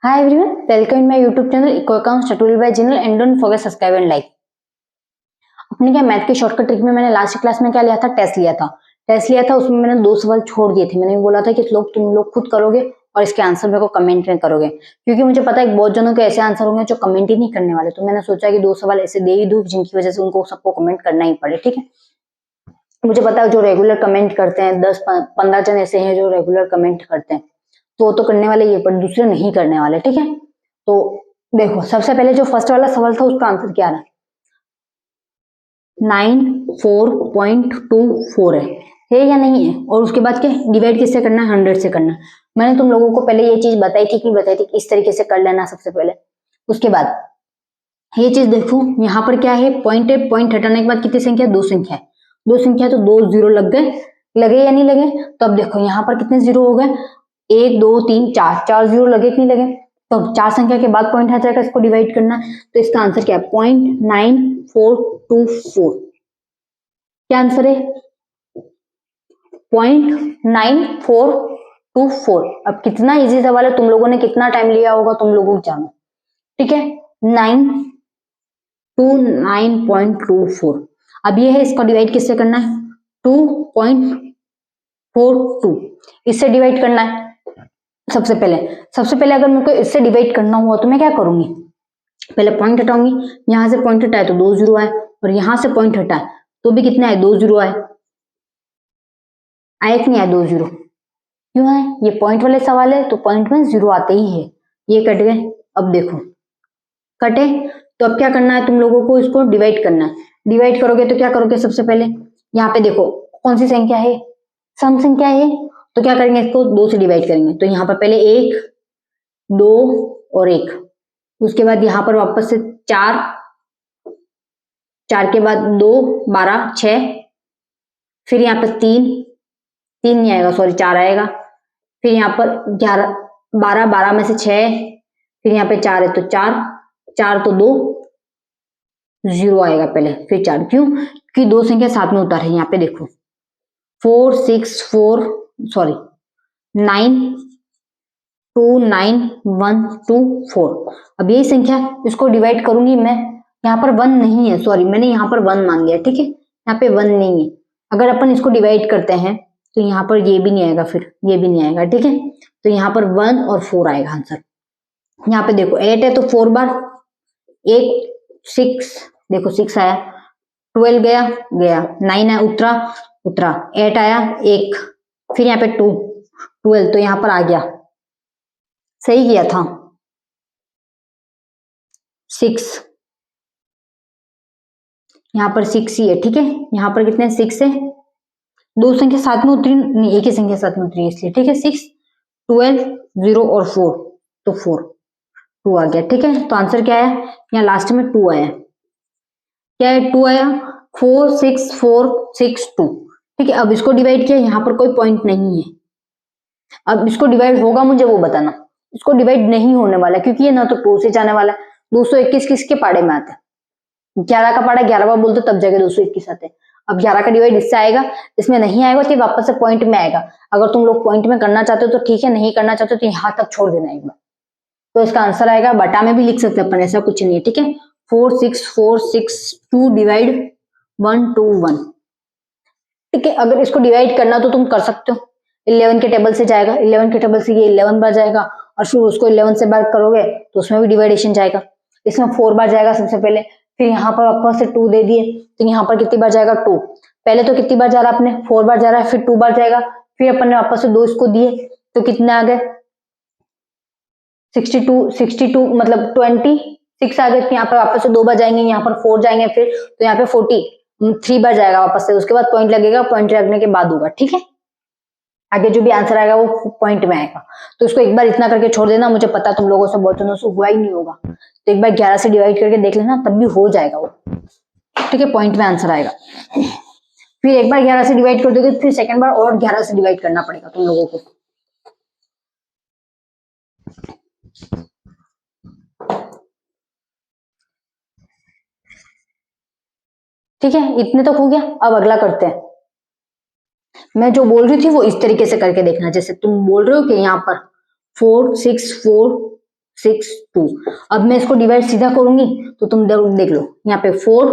Hi everyone, welcome in my YouTube channel Eco Accounts Tutorial by Jinal and don't forget subscribe and like। अपने क्या math के shortcut trick में मैंने last class में क्या लिया था, टेस्ट लिया था। उसमें मैंने 2 सवाल छोड़ दिए थे। मैंने बोला था कि तुम लोग खुद करोगे और इसके आंसर मेरे को कमेंट में करोगे, क्योंकि मुझे पता है बहुत जनों के ऐसे आंसर होंगे जो कमेंट ही नहीं करने वाले। तो मैंने सोचा कि 2 सवाल ऐसे दे ही दूं जिनकी वजह से उनको सबको कमेंट करना ही पड़े। ठीक है, मुझे पता है जो रेगुलर कमेंट करते हैं 10-15 जन ऐसे हैं जो रेगुलर कमेंट करते हैं, तो वो तो करने वाले ये, पर दूसरे नहीं करने वाले। ठीक है, तो देखो सबसे पहले जो फर्स्ट वाला सवाल था उसका आंसर क्या है, 94.24 है या नहीं है। और उसके बाद क्या डिवाइड किससे करना है, 100 से करना है। मैंने तुम लोगों को पहले ये चीज बताई थी कि इस तरीके से कर लेना सबसे पहले। उसके बाद ये चीज देखो, यहाँ पर क्या है, पॉइंट है, पॉइंट हटाने के बाद कितनी संख्या, 2 संख्या है। 2 संख्या तो 2 जीरो लगे या नहीं लगे। तो अब देखो यहाँ पर कितने जीरो हो गए, 1 2 3 4 जीरो लगे कि नहीं लगे। तो 4 संख्या के बाद पॉइंट हटाकर इसको डिवाइड करना है। तो इसका आंसर क्या है, 0.9424। क्या आंसर है, 0.9424। अब कितना इजी सवाल है, तुम लोगों ने कितना टाइम लिया होगा तुम लोगों को जानो। ठीक है, 924। अब ये है, इसको डिवाइड किससे करना है, 2.42 इससे डिवाइड करना है। सबसे पहले अगर मुझको इससे डिवाइड करना हुआ तो मैं क्या करूंगी, पहले पॉइंट हटाऊंगी। यहां से पॉइंट हटाए तो 2 जीरो आए, और यहां से पॉइंट हटाए तो भी कितने आए, 2 जीरो आए कि नहीं आए, 2 जीरो। क्यों है, ये पॉइंट वाले सवाल है तो पॉइंट में जीरो आते ही है। ये कट गए। अब देखो कटे, तो अब क्या करना है तुम लोगों को, इसको डिवाइड करना है। डिवाइड करोगे तो क्या करोगे, सबसे पहले यहाँ पे देखो कौन सी संख्या है, सम संख्या है। तो क्या करेंगे, इसको 2 से डिवाइड करेंगे। तो यहाँ पर पहले 1 2 और 1, उसके बाद यहाँ पर वापस से 4 के बाद 2 12 6, फिर यहाँ पर 3 नहीं आएगा, सॉरी 4 आएगा। फिर यहाँ पर 11 12 में से 6, फिर यहाँ पे 4 है तो 4 तो 2 जीरो आएगा पहले, फिर 4। क्यों, क्योंकि 2 संख्या साथ में उतार है। यहाँ पे देखो 4 6 4 सॉरी 9 2 9 1 2 4। अब यही संख्या इसको डिवाइड करूंगी मैं। यहाँ पर 1 नहीं है, सॉरी मैंने यहाँ पर 1 मान लिया। ठीक है, यहाँ पे 1 नहीं है। अगर अपन इसको डिवाइड करते हैं तो यहाँ पर ये भी नहीं आएगा, फिर ये भी नहीं आएगा। ठीक है, तो यहाँ पर 1 और 4 आएगा आंसर। यहाँ पे देखो 8 है तो 4 बार 8 6, देखो 6 आया, 12 गया 9 है उतरा 8 आया 1, फिर यहाँ पे 2 12, तो यहाँ पर आ गया, सही किया था 6, यहाँ पर 6 ही है। ठीक है, यहाँ पर कितने 6 है, 2 संख्या साथ में उतरी नहीं, एक ही संख्या साथ में उतरी इसलिए। ठीक है, 6 12 0 और 4, तो 4 2 आ गया। ठीक है, तो आंसर क्या है, यहाँ लास्ट में 2 आया। क्या है, 2 आया, 4 6 4 6 2। ठीक है, अब इसको डिवाइड किया, यहाँ पर कोई पॉइंट नहीं है। अब इसको डिवाइड होगा मुझे वो बताना। इसको डिवाइड नहीं होने वाला, क्योंकि ये ना तो 2 से जाने वाला है। 221 किसके पाड़े में आता है, 11 का पाड़ा 11 बार बोलते तब जाके 221 आते हैं। अब 11 का डिवाइड इससे आएगा, इसमें नहीं आएगा तो वापस से पॉइंट में आएगा। अगर तुम लोग पॉइंट में करना चाहते हो तो ठीक है, नहीं करना चाहते हो तो यहाँ तक छोड़ देना एक बार। तो इसका आंसर आएगा, बटा में भी लिख सकते हैं अपन, ऐसा कुछ नहीं है। ठीक है, 4 6 4 6 2 डिवाइड 1 2 1। ठीक है, अगर इसको डिवाइड करना तो तुम कर सकते हो। 11 के टेबल से जाएगा, 11 के टेबल से ये 11 बार जाएगा, और फिर उसको 11 से बार करोगे तो उसमें भी डिवाइडेशन जाएगा। इसमें 4 बार जाएगा सबसे पहले, फिर यहाँ पर वापस से 2 दे दिए तो यहाँ पर कितनी बार जाएगा, 2। पहले तो कितनी बार जा रहा है अपने, 4 बार जा रहा है, फिर 2 बार जाएगा, फिर अपन ने वापस से 2 इसको दिए तो कितने आ गए, 62 मतलब 26 आ गए। यहाँ पर वापस से 2 बार जाएंगे, यहाँ पर 4 जाएंगे, फिर तो यहाँ पे 43 बार जाएगा वापस से। उसके बाद पॉइंट लगेगा, पॉइंट लगने के बाद होगा। ठीक है, आगे जो भी आंसर आएगा वो पॉइंट में आएगा। तो इसको एक बार इतना करके छोड़ देना, मुझे पता तुम लोगों से बहुत जनों से हुआ ही नहीं होगा, तो एक बार 11 से डिवाइड करके देख लेना, तब भी हो जाएगा वो। ठीक है, पॉइंट में आंसर आएगा। फिर एक बार 11 से डिवाइड कर दोगे, फिर सेकंड बार और 11 से डिवाइड करना पड़ेगा तुम लोगों को। ठीक है, इतने तक हो गया। अब अगला करते हैं। मैं जो बोल रही थी वो इस तरीके से करके देखना, जैसे तुम बोल रहे हो कि यहाँ पर 4 6 4 6 2। अब मैं इसको डिवाइड सीधा करूंगी तो तुम देख लो यहाँ पे 4,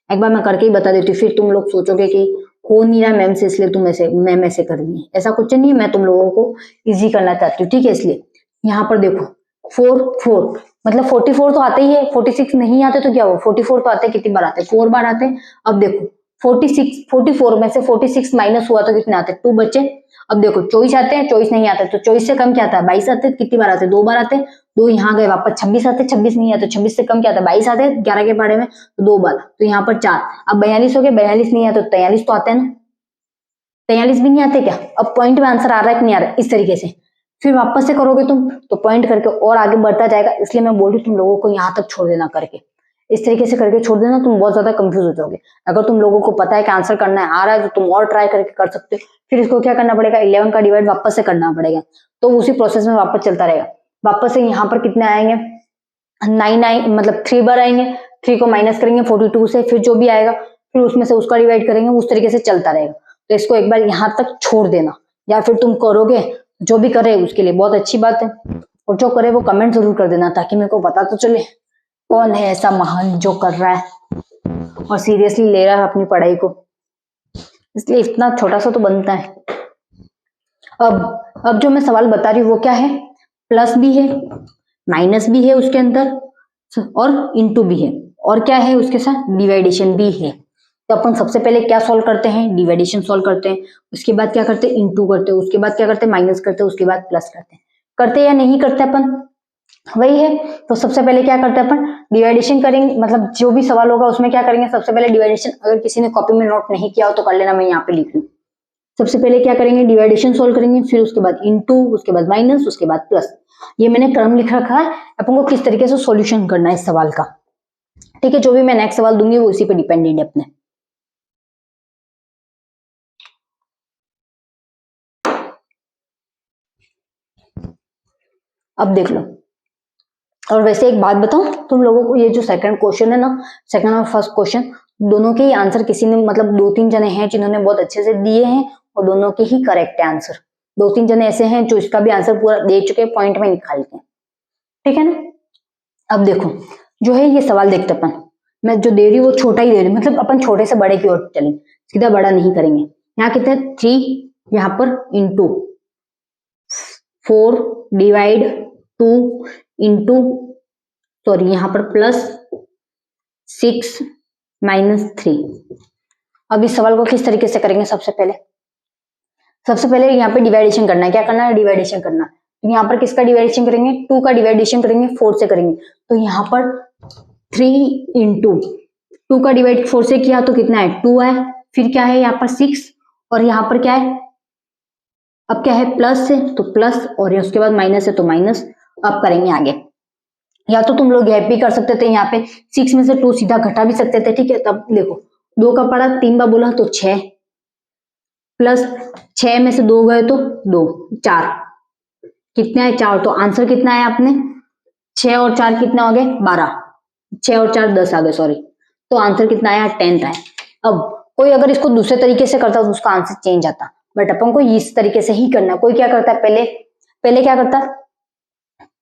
एक बार मैं करके ही बता देती हूँ, फिर तुम लोग सोचोगे कि हो नहीं रहा मैम से इसलिए तुम मैम ऐसे कर रही है। ऐसा कुछ नहीं है, मैं तुम लोगों को इजी करना चाहती हूँ, ठीक है। इसलिए यहाँ पर देखो 4 4 मतलब 44 तो आते ही है, 46 नहीं आते तो क्या हुआ, 44 तो आते हैं, कितनी बार आते हैं, 4 बार आते हैं। अब देखो 44 में से 46 माइनस हुआ तो कितने आते हैं, 2 बचे। अब देखो 24 आते हैं, 24 नहीं आते तो 24 से कम क्या आता है, 22 आते हैं। कितनी बार आते हैं, 2 बार आते हैं, 2 यहाँ गए वापस 26 आते हैं, 26 नहीं आते, 26 से कम क्या आता है, 22 आते हैं 11 के पढ़े में, तो 2 बार, तो यहाँ पर 4। अब 42 हो गए, 42 नहीं आते तो 43 तो आते हैं ना, 43 भी नहीं आते क्या। अब पॉइंट में आंसर आ रहा है कि नहीं आ रहा है, इस तरीके से फिर वापस से करोगे तुम तो पॉइंट करके और आगे बढ़ता जाएगा। इसलिए मैं बोल रही हूँ तुम लोगों को यहाँ तक छोड़ देना करके, इस तरीके से करके छोड़ देना, तुम बहुत ज्यादा कंफ्यूज हो जाओगे। अगर तुम लोगों को पता है कि आंसर करना है, आ रहा है, तो तुम और ट्राई करके कर सकते हो। फिर इसको क्या करना पड़ेगा, 11 का डिवाइड वापस से करना पड़ेगा, तो उसी प्रोसेस में वापस चलता रहेगा। वापस से यहाँ पर कितने आएंगे, 9 मतलब 3 बार आएंगे, 3 को माइनस करेंगे 42 से, फिर जो भी आएगा फिर उसमें से उसका डिवाइड करेंगे, उस तरीके से चलता रहेगा। तो इसको एक बार यहाँ तक छोड़ देना, या फिर तुम करोगे, जो भी करे उसके लिए बहुत अच्छी बात है, और जो करे वो कमेंट जरूर कर देना, ताकि मेरे को पता तो चले कौन है ऐसा महान जो कर रहा है और सीरियसली ले रहा है अपनी पढ़ाई को। इसलिए इतना छोटा सा तो बनता है। अब जो मैं सवाल बता रही हूँ वो क्या है, प्लस भी है, माइनस भी है उसके अंदर, और इंटू भी है, और क्या है उसके साथ, डिवाइडेशन भी है। तो अपन सबसे पहले क्या सॉल्व करते हैं, डिवाइडेशन सॉल्व करते हैं, उसके बाद क्या करते हैं, इंटू करते हैं, उसके बाद क्या करते हैं, माइनस करते हैं, उसके बाद प्लस करते हैं। करते या नहीं करते अपन, वही है। तो सबसे पहले क्या करते हैं अपन, डिवाइडेशन करेंगे, मतलब जो भी सवाल होगा उसमें क्या करेंगे, सबसे पहले डिवाइडेशन। अगर किसी ने कॉपी में नोट नहीं किया हो तो कर लेना, मैं यहाँ पे लिख लूँ। सबसे पहले क्या करेंगे, डिवाइडेशन सोल्व करेंगे, फिर उसके बाद इंटू, उसके बाद माइनस, उसके बाद प्लस। ये मैंने क्रम लिख रखा है, अपन को किस तरीके से सॉल्यूशन करना है इस सवाल का, ठीक है। जो भी मैं नेक्स्ट सवाल दूंगी वो इसी पे डिपेंडेंट है अपने। अब देख लो, और वैसे एक बात बताऊं तुम लोगों को, ये जो सेकंड क्वेश्चन है ना, सेकंड और फर्स्ट क्वेश्चन दोनों के ही आंसर किसी ने, मतलब 2-3 जने हैं जिन्होंने बहुत अच्छे से दिए हैं, और दोनों के ही करेक्ट है आंसर। 2-3 जने ऐसे हैं जो इसका भी आंसर पूरा दे चुके, पॉइंट में निकाल के, ठीक है ना। अब देखो जो है ये सवाल देखते अपन, मैं जो दे रही हूँ वो छोटा ही दे रही हूँ, मतलब अपन छोटे से बड़े की ओर चलेंगे, सीधा बड़ा नहीं करेंगे। यहाँ कितने 3, यहाँ पर इंटू 4 डिवाइड 2 इंटू, सॉरी यहाँ पर प्लस 6 माइनस 3। अब इस सवाल को किस तरीके से करेंगे, सबसे पहले यहाँ पे डिवाइडेशन करना है। क्या करना है, डिवाइडेशन करना। तो यहाँ पर किसका डिवाइडेशन करेंगे, 2 का डिवाइडेशन करेंगे 4 से करेंगे। तो यहाँ पर 3 इंटू 2 का डिवाइड 4 से किया तो कितना है, 2 है। फिर क्या है यहाँ पर 6, और यहाँ पर क्या है, अब क्या है प्लस है तो प्लस, और उसके बाद माइनस है तो माइनस। अब करेंगे आगे, या तो तुम लोग गैप भी कर सकते थे, यहाँ पे 6 में से 2 सीधा घटा भी सकते थे, ठीक है। तब देखो 2 का पड़ा 3 बार बोला तो 6, प्लस 6 में से 2 गए तो 2, 4, कितने आए 4, तो आंसर कितना है आपने 6 और 4 कितना हो गए 12, 6 और 4 10 आ गए, सॉरी। तो आंसर कितना आया 10 आया। अब कोई अगर इसको दूसरे तरीके से करता तो उसका आंसर चेंज आता, बट अपन को इस तरीके से ही करना। कोई क्या करता है, पहले क्या करता,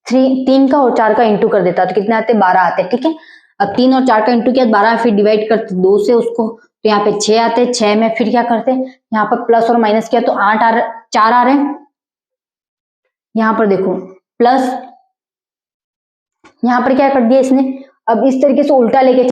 3 का और 4 का इंटू कर देता, तो कितने आते 12 आते, ठीक है। अब 3 और 4 का इंटू किया 12, फिर डिवाइड करते 2 से उसको, तो यहाँ पे 6 आते, 6 में फिर क्या करते, यहाँ पर प्लस और माइनस किया तो 4 आ रहे हैं। यहाँ पर देखो प्लस, यहाँ पर क्या कर दिया इसने, अब इस तरीके से उल्टा लेके